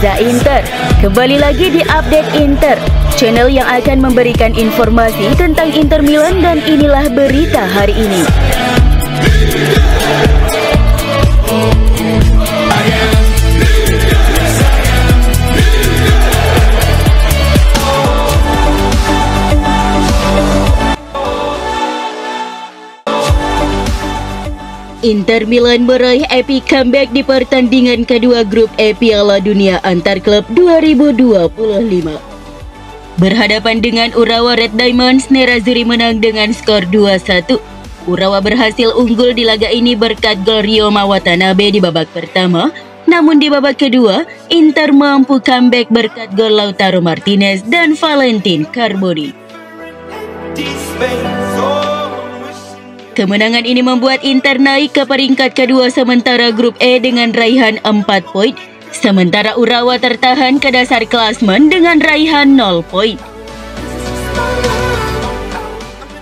Liza Inter. Kembali lagi di Update Inter, channel yang akan memberikan informasi tentang Inter Milan, dan inilah berita hari ini. Inter Milan meraih epic comeback di pertandingan kedua grup E Piala Dunia Antar Klub 2025. Berhadapan dengan Urawa Red Diamonds, Nerazzurri menang dengan skor 2-1. Urawa berhasil unggul di laga ini berkat gol Ryoma Watanabe di babak pertama. Namun di babak kedua, Inter mampu comeback berkat gol Lautaro Martinez dan Valentin Carboni. Kemenangan ini membuat Inter naik ke peringkat kedua sementara grup E dengan raihan 4 poin, sementara Urawa tertahan ke dasar klasmen dengan raihan 0 poin.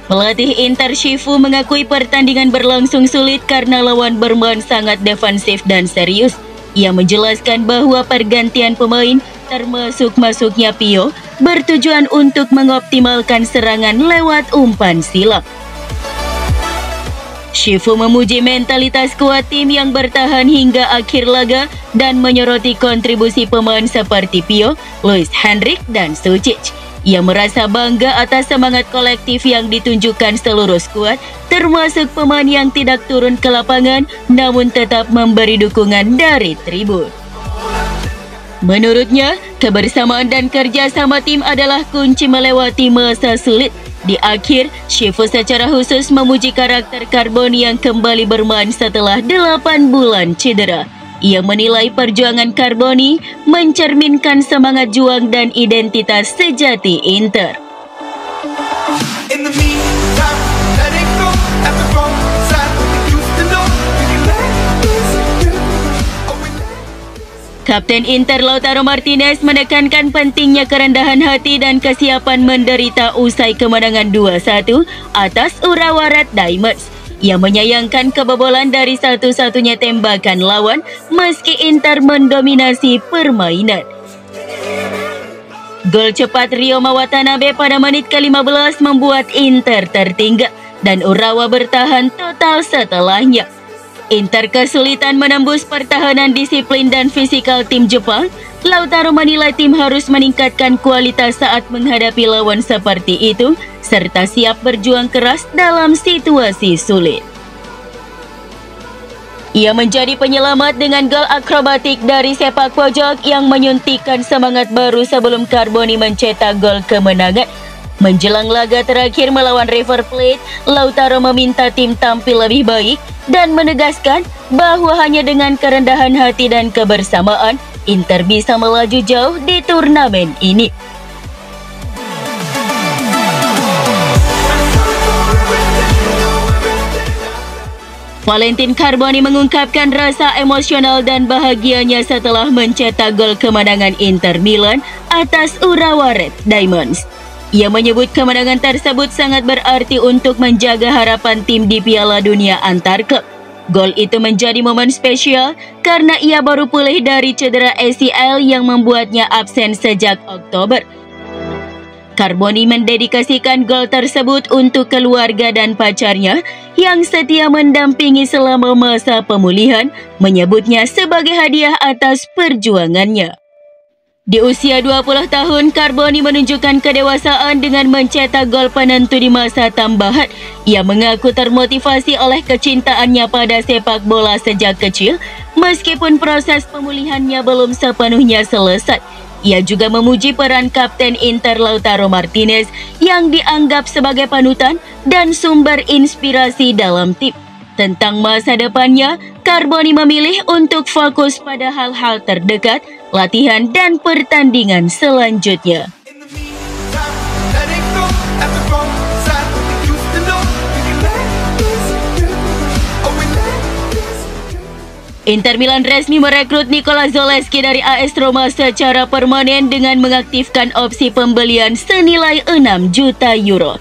Pelatih Inter Shifu mengakui pertandingan berlangsung sulit karena lawan bermain sangat defensif dan serius. Ia menjelaskan bahwa pergantian pemain, termasuk masuknya Pio, bertujuan untuk mengoptimalkan serangan lewat umpan silang. Shifu memuji mentalitas kuat tim yang bertahan hingga akhir laga dan menyoroti kontribusi pemain seperti Pio, Luis Henrique, dan Sucic. Ia merasa bangga atas semangat kolektif yang ditunjukkan seluruh skuad, termasuk pemain yang tidak turun ke lapangan namun tetap memberi dukungan dari tribun. Menurutnya, kebersamaan dan kerjasama tim adalah kunci melewati masa sulit. Di akhir, Shifu secara khusus memuji karakter Carboni yang kembali bermain setelah 8 bulan cedera. Ia menilai perjuangan Carboni mencerminkan semangat juang dan identitas sejati Inter. Kapten Inter Lautaro Martinez menekankan pentingnya kerendahan hati dan kesiapan menderita usai kemenangan 2-1 atas Urawa Red Diamonds. Ia menyayangkan kebobolan dari satu-satunya tembakan lawan meski Inter mendominasi permainan. Gol cepat Ryoma Watanabe pada menit ke-15 membuat Inter tertinggal dan Urawa bertahan total setelahnya. Inter kesulitan menembus pertahanan disiplin dan fisikal tim Jepang. Lautaro menilai tim harus meningkatkan kualitas saat menghadapi lawan seperti itu, serta siap berjuang keras dalam situasi sulit. Ia menjadi penyelamat dengan gol akrobatik dari sepak pojok yang menyuntikkan semangat baru sebelum Carboni mencetak gol kemenangan. Menjelang laga terakhir melawan River Plate, Lautaro meminta tim tampil lebih baik dan menegaskan bahwa hanya dengan kerendahan hati dan kebersamaan, Inter bisa melaju jauh di turnamen ini. Valentin Carboni mengungkapkan rasa emosional dan bahagianya setelah mencetak gol kemenangan Inter Milan atas Urawa Red Diamonds. Ia menyebut kemenangan tersebut sangat berarti untuk menjaga harapan tim di Piala Dunia Antar Klub. Gol itu menjadi momen spesial karena ia baru pulih dari cedera ACL yang membuatnya absen sejak Oktober. Carboni mendedikasikan gol tersebut untuk keluarga dan pacarnya yang setia mendampingi selama masa pemulihan, menyebutnya sebagai hadiah atas perjuangannya. Di usia 20 tahun, Carboni menunjukkan kedewasaan dengan mencetak gol penentu di masa tambahan. Ia mengaku termotivasi oleh kecintaannya pada sepak bola sejak kecil, meskipun proses pemulihannya belum sepenuhnya selesai. Ia juga memuji peran Kapten Inter Lautaro Martinez yang dianggap sebagai panutan dan sumber inspirasi dalam tim. Tentang masa depannya, Carboni memilih untuk fokus pada hal-hal terdekat, latihan dan pertandingan selanjutnya. Inter Milan resmi merekrut Nikola Zalewski dari AS Roma secara permanen dengan mengaktifkan opsi pembelian senilai 6 juta euro.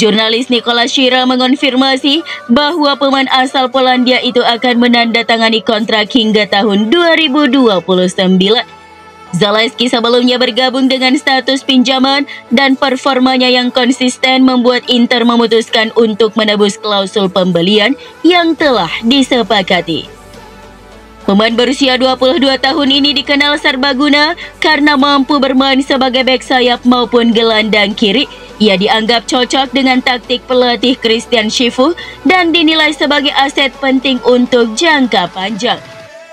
Jurnalis Nikola Shira mengonfirmasi bahwa pemain asal Polandia itu akan menandatangani kontrak hingga tahun 2029. Zalewski sebelumnya bergabung dengan status pinjaman dan performanya yang konsisten membuat Inter memutuskan untuk menebus klausul pembelian yang telah disepakati. Pemain berusia 22 tahun ini dikenal serbaguna karena mampu bermain sebagai bek sayap maupun gelandang kiri. Ia dianggap cocok dengan taktik pelatih Christian Chifu dan dinilai sebagai aset penting untuk jangka panjang.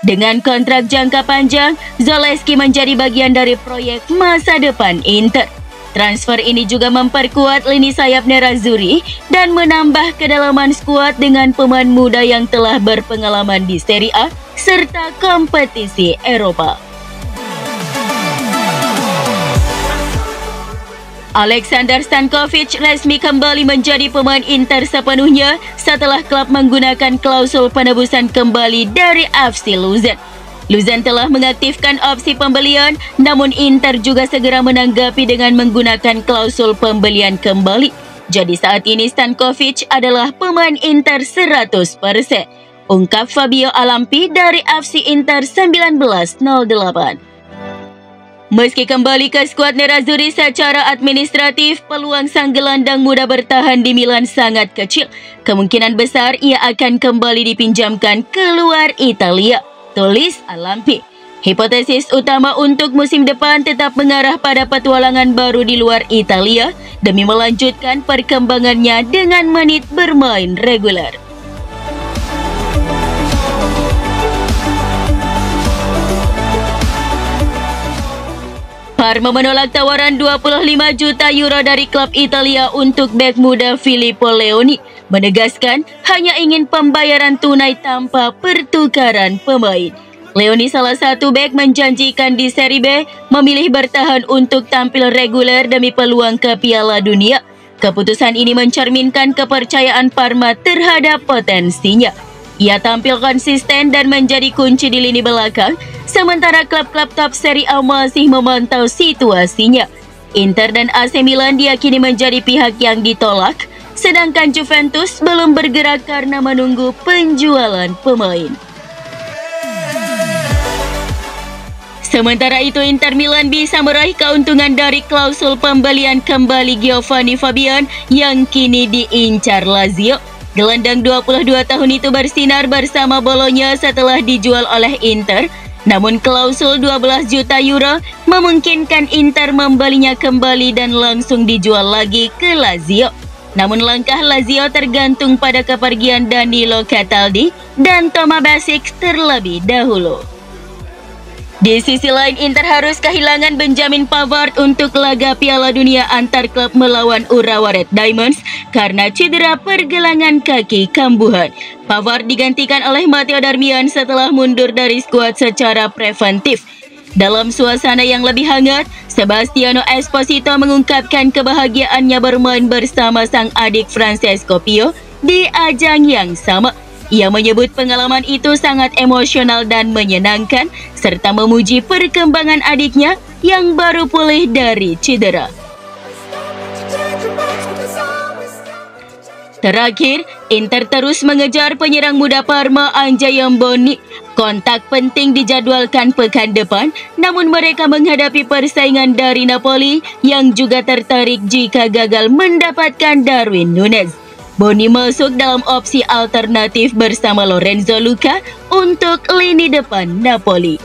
Dengan kontrak jangka panjang, Zalewski menjadi bagian dari proyek masa depan Inter. Transfer ini juga memperkuat lini sayap Nerazzurri dan menambah kedalaman skuad dengan pemain muda yang telah berpengalaman di Serie A serta kompetisi Eropa. Alexander Stankovic resmi kembali menjadi pemain Inter sepenuhnya setelah klub menggunakan klausul penebusan kembali dari FC Luzern. Luzern telah mengaktifkan opsi pembelian, namun Inter juga segera menanggapi dengan menggunakan klausul pembelian kembali. Jadi saat ini Stankovic adalah pemain Inter 100%, ungkap Fabio Alampi dari FC Inter 1908. Meski kembali ke skuad Nerazzurri secara administratif, peluang sang gelandang muda bertahan di Milan sangat kecil. Kemungkinan besar ia akan kembali dipinjamkan keluar Italia, tulis Alampi. Hipotesis utama untuk musim depan tetap mengarah pada petualangan baru di luar Italia demi melanjutkan perkembangannya dengan menit bermain reguler. Parma menolak tawaran 25 juta euro dari klub Italia untuk bek muda Filippo Leoni, menegaskan hanya ingin pembayaran tunai tanpa pertukaran pemain. Leoni, salah satu bek menjanjikan di Serie B, memilih bertahan untuk tampil reguler demi peluang ke Piala Dunia. Keputusan ini mencerminkan kepercayaan Parma terhadap potensinya. Ia tampil konsisten dan menjadi kunci di lini belakang, sementara klub-klub top Serie A masih memantau situasinya. Inter dan AC Milan diyakini menjadi pihak yang ditolak, sedangkan Juventus belum bergerak karena menunggu penjualan pemain. Sementara itu, Inter Milan bisa meraih keuntungan dari klausul pembelian kembali Giovanni Fabian yang kini diincar Lazio. Gelandang 22 tahun itu bersinar bersama Bologna setelah dijual oleh Inter. Namun klausul 12 juta euro memungkinkan Inter membelinya kembali dan langsung dijual lagi ke Lazio. Namun langkah Lazio tergantung pada kepergian Danilo Cataldi dan Toma Basic terlebih dahulu. Di sisi lain, Inter harus kehilangan Benjamin Pavard untuk laga Piala Dunia antar klub melawan Urawa Red Diamonds karena cedera pergelangan kaki kambuhan. Pavard digantikan oleh Matteo Darmian setelah mundur dari skuad secara preventif. Dalam suasana yang lebih hangat, Sebastiano Esposito mengungkapkan kebahagiaannya bermain bersama sang adik Francesco Pio di ajang yang sama. Ia menyebut pengalaman itu sangat emosional dan menyenangkan, serta memuji perkembangan adiknya yang baru pulih dari cedera. Terakhir, Inter terus mengejar penyerang muda Parma Andrea Boni. Kontak penting dijadwalkan pekan depan, namun mereka menghadapi persaingan dari Napoli yang juga tertarik jika gagal mendapatkan Darwin Núñez. Boni masuk dalam opsi alternatif bersama Lorenzo Luca untuk lini depan Napoli.